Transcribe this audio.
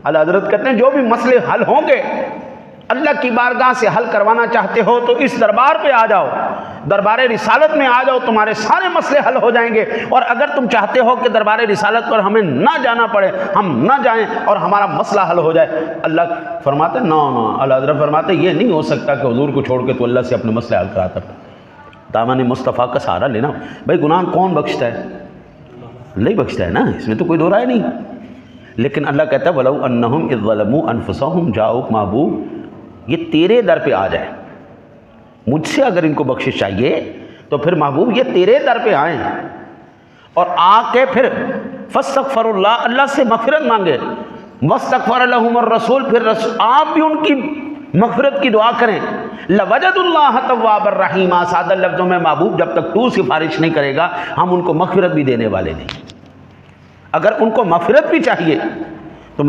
अल्लाह हज़रत कहते हैं जो भी मसले हल होंगे अल्लाह की बारगाह से हल करवाना चाहते हो तो इस दरबार पे आ जाओ, दरबार रिसालत में आ जाओ, तुम्हारे सारे मसले हल हो जाएंगे। और अगर तुम चाहते हो कि दरबार रिसालत पर हमें ना जाना पड़े, हम ना जाएं और हमारा मसला हल हो जाए, अल्लाह फरमाते ना ना, अल्लाह हज़रत फरमाते ये नहीं हो सकता कि हुजूर को छोड़ के तो अल्लाह से अपने मसले हल कराता। दामन मुस्तफ़ा का सहारा लेना। भाई गुनाह कौन बख्शता है? नहीं बख्शता है ना, इसमें तो कोई दो राय नहीं। लेकिन अल्लाह कहता है वलौ अन्नहुम इज़ ज़लमू अनफुसहुम जाऊक महबूब, ये तेरे दर पे आ जाए, मुझसे अगर इनको बख्शिश चाहिए तो फिर महबूब ये तेरे दर पे आए और आके फिर फस्तगफिरुल्लाह, अल्लाह से मग़फ़िरत मांगे, वस्तगफर लहुमुर रसूल, फिर आप भी उनकी मग़फ़िरत की दुआ करें। लवजदुल्लाह तव्वाबर रहीमा, सादा लफ्ज़ों में महबूब जब तक तू सिफारिश नहीं करेगा हम उनको मग़फ़िरत भी देने वाले नहीं। अगर उनको मग़फ़िरत भी चाहिए